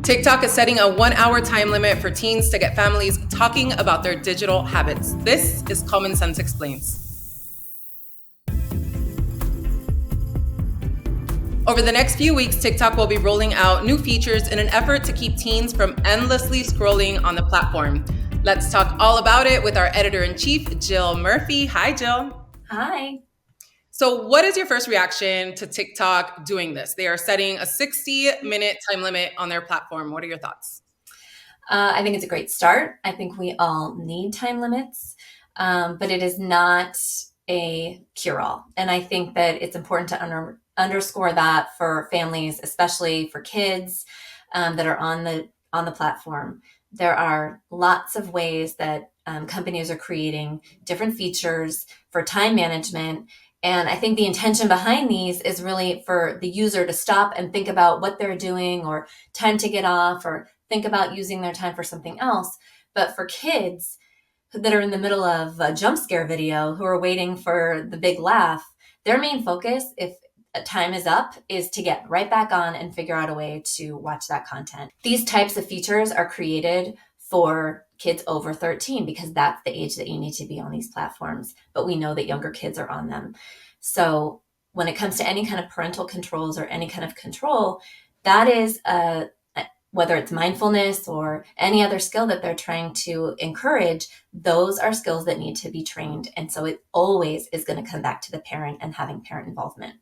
TikTok is setting a 1 hour time limit for teens to get families talking about their digital habits. This is Common Sense Explains. Over the next few weeks, TikTok will be rolling out new features in an effort to keep teens from endlessly scrolling on the platform. Let's talk all about it with our editor-in-chief, Jill Murphy. Hi, Jill. Hi. So what is your first reaction to TikTok doing this? They are setting a 60-minute time limit on their platform. What are your thoughts? I think it's a great start. I think we all need time limits, but it is not a cure-all. And I think that it's important to underscore that for families, especially for kids that are on the platform. There are lots of ways that companies are creating different features for time management. And I think the intention behind these is really for the user to stop and think about what they're doing, or time to get off, or think about using their time for something else. But for kids that are in the middle of a jump scare video, who are waiting for the big laugh, their main focus, if time is up, is to get right back on and figure out a way to watch that content. These types of features are created for kids over 13 because that's the age that you need to be on these platforms. But we know that younger kids are on them. So when it comes to any kind of parental controls or any kind of control, that is whether it's mindfulness or any other skill that they're trying to encourage, those are skills that need to be trained. And so it always is going to come back to the parent and having parent involvement.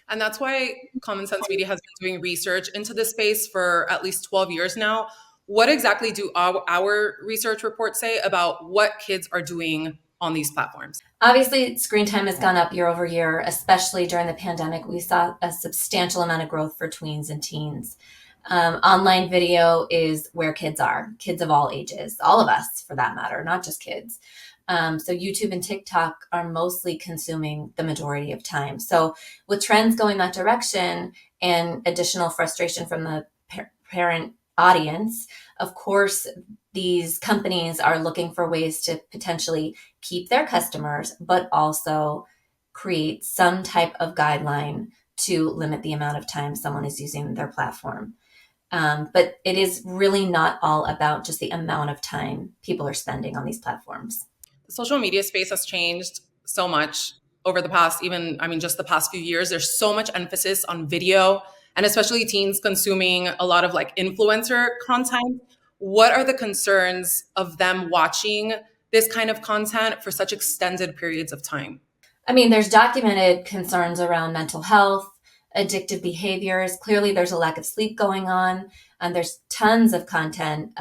And that's why Common Sense Media has been doing research into this space for at least 12 years now. What exactly do our research reports say about what kids are doing on these platforms? Obviously, screen time has gone up year over year, especially during the pandemic. We saw a substantial amount of growth for tweens and teens. Online video is where kids are, kids of all ages, all of us for that matter, not just kids. So YouTube and TikTok are mostly consuming the majority of time. So with trends going that direction and additional frustration from the parent audience, of course, these companies are looking for ways to potentially keep their customers, but also create some type of guideline to limit the amount of time someone is using their platform. But it is really not all about just the amount of time people are spending on these platforms. The social media space has changed so much over the past, just the past few years. There's so much emphasis on video, and especially teens consuming a lot of like influencer content. What are the concerns of them watching this kind of content for such extended periods of time? I mean, there's documented concerns around mental health, addictive behaviors. Clearly, there's a lack of sleep going on, and there's tons of content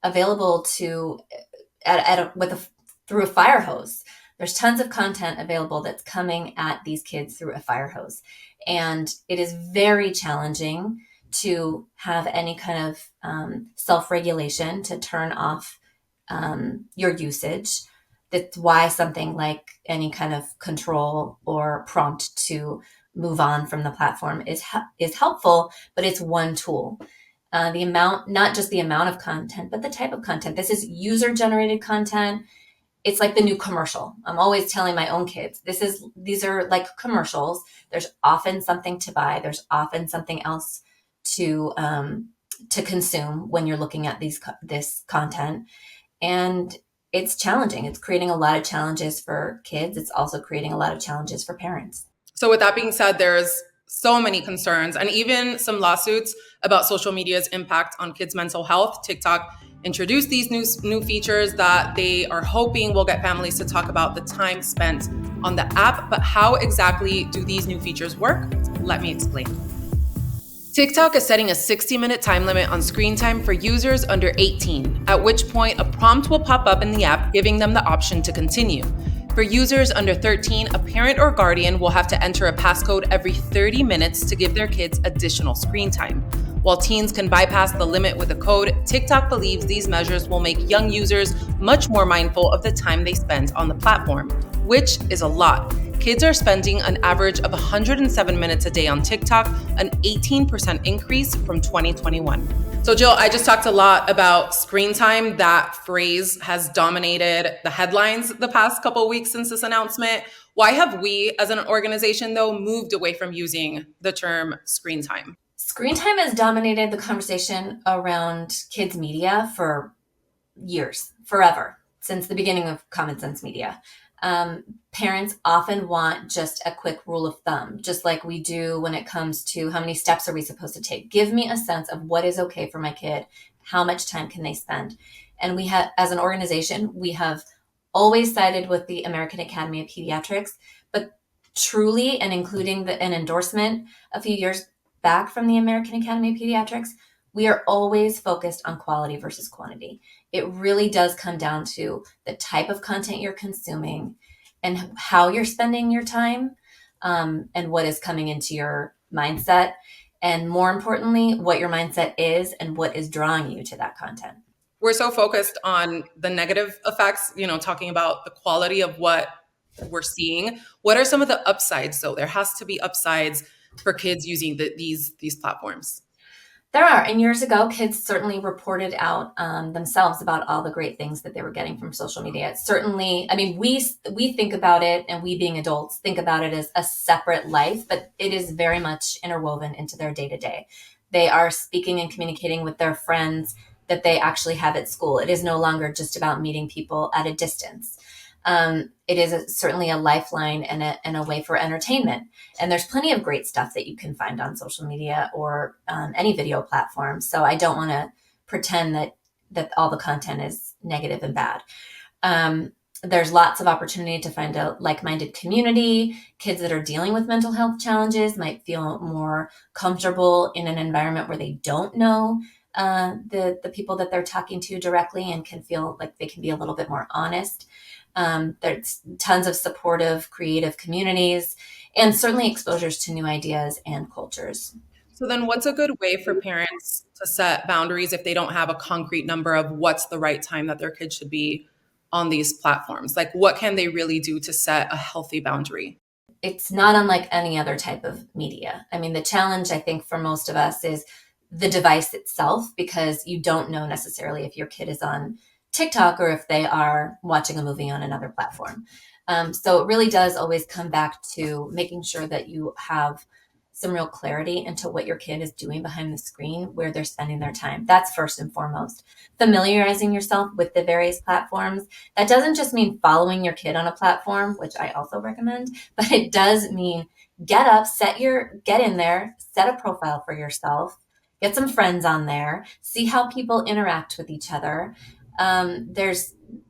available through a fire hose. There's tons of content available that's coming at these kids through a fire hose, and it is very challenging to have any kind of self-regulation to turn off your usage. That's why something like any kind of control or prompt to move on from the platform is helpful, but it's one tool. The amount, not just the amount of content, but the type of content. This is user-generated content. It's like the new commercial. I'm always telling my own kids, these are like commercials. There's often something to buy. There's often something else to consume when you're looking at this content. And it's challenging. It's creating a lot of challenges for kids. It's also creating a lot of challenges for parents. So with that being said, there's so many concerns and even some lawsuits about social media's impact on kids' mental health. TikTok introduced these new features that they are hoping will get families to talk about the time spent on the app. But how exactly do these new features work? Let me explain. TikTok is setting a 60-minute time limit on screen time for users under 18, at which point a prompt will pop up in the app giving them the option to continue. For users under 13, a parent or guardian will have to enter a passcode every 30 minutes to give their kids additional screen time. While teens can bypass the limit with a code, TikTok believes these measures will make young users much more mindful of the time they spend on the platform, which is a lot. Kids are spending an average of 107 minutes a day on TikTok, an 18% increase from 2021. So Jill, I just talked a lot about screen time. That phrase has dominated the headlines the past couple of weeks since this announcement. Why have we as an organization, though, moved away from using the term screen time? Screen time has dominated the conversation around kids' media for years, forever, since the beginning of Common Sense Media. Parents often want just a quick rule of thumb, just like we do when it comes to how many steps are we supposed to take. Give me a sense of what is okay for my kid. How much time can they spend? And we have, as an organization, we have always sided with the American Academy of Pediatrics, but truly, and including an endorsement a few years back from the American Academy of Pediatrics, we are always focused on quality versus quantity. It really does come down to the type of content you're consuming and how you're spending your time, and what is coming into your mindset. And more importantly, what your mindset is and what is drawing you to that content. We're so focused on the negative effects, talking about the quality of what we're seeing. What are some of the upsides, though? There has to be upsides for kids using these platforms. There are. And years ago, kids certainly reported out themselves about all the great things that they were getting from social media. It's certainly, I mean, we think about it, and we being adults think about it as a separate life, but it is very much interwoven into their day to day. They are speaking and communicating with their friends that they actually have at school. It is no longer just about meeting people at a distance. It is certainly a lifeline and a way for entertainment. And there's plenty of great stuff that you can find on social media or any video platform. So I don't want to pretend that all the content is negative and bad. There's lots of opportunity to find a like-minded community. Kids that are dealing with mental health challenges might feel more comfortable in an environment where they don't know the people that they're talking to directly, and can feel like they can be a little bit more honest. There's tons of supportive, creative communities, and certainly exposures to new ideas and cultures. So then what's a good way for parents to set boundaries if they don't have a concrete number of what's the right time that their kids should be on these platforms? Like, what can they really do to set a healthy boundary? It's not unlike any other type of media. I mean, the challenge, I think, for most of us is the device itself, because you don't know necessarily if your kid is on TikTok or if they are watching a movie on another platform. So it really does always come back to making sure that you have some real clarity into what your kid is doing behind the screen, where they're spending their time. That's first and foremost. Familiarizing yourself with the various platforms. That doesn't just mean following your kid on a platform, which I also recommend, but it does mean get up, get in there, set a profile for yourself, get some friends on there, see how people interact with each other.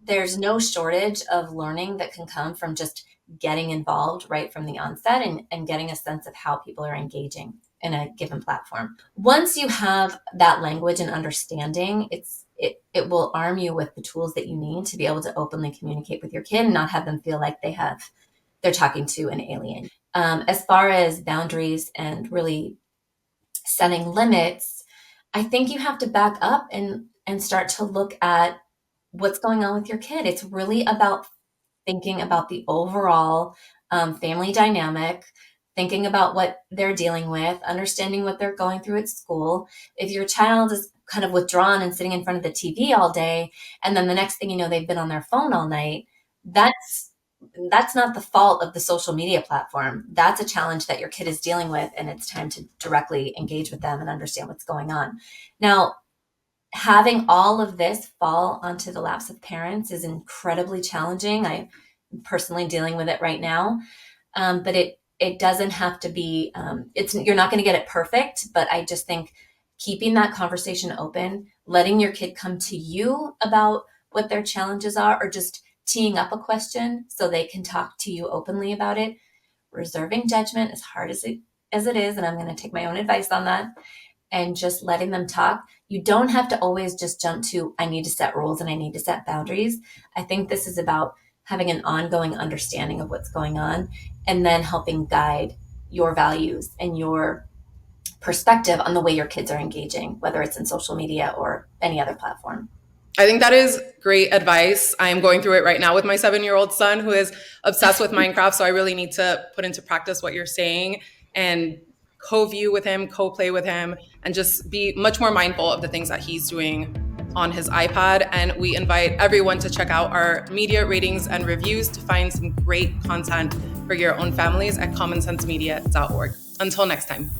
There's no shortage of learning that can come from just getting involved right from the onset, and getting a sense of how people are engaging in a given platform. Once you have that language and understanding, it will arm you with the tools that you need to be able to openly communicate with your kid and not have them feel like they're talking to an alien. As far as boundaries and really setting limits, I think you have to back up and start to look at what's going on with your kid. It's really about thinking about the overall family dynamic, thinking about what they're dealing with, understanding what they're going through at school. If your child is kind of withdrawn and sitting in front of the TV all day, and then the next thing you know, they've been on their phone all night, that's not the fault of the social media platform. That's a challenge that your kid is dealing with, and it's time to directly engage with them and understand what's going on. Now, having all of this fall onto the laps of parents is incredibly challenging. I'm personally dealing with it right now, but it doesn't have to be. You're not going to get it perfect, but I just think keeping that conversation open, letting your kid come to you about what their challenges are, or just teeing up a question so they can talk to you openly about it. Reserving judgment, as hard as it is, and I'm going to take my own advice on that, and just letting them talk. You don't have to always just jump to, I need to set rules and I need to set boundaries. I think this is about having an ongoing understanding of what's going on, and then helping guide your values and your perspective on the way your kids are engaging, whether it's in social media or any other platform. I think that is great advice. I am going through it right now with my 7-year-old son, who is obsessed with Minecraft. So I really need to put into practice what you're saying and co-view with him, co-play with him, and just be much more mindful of the things that he's doing on his iPad. And we invite everyone to check out our media ratings and reviews to find some great content for your own families at commonsensemedia.org. Until next time.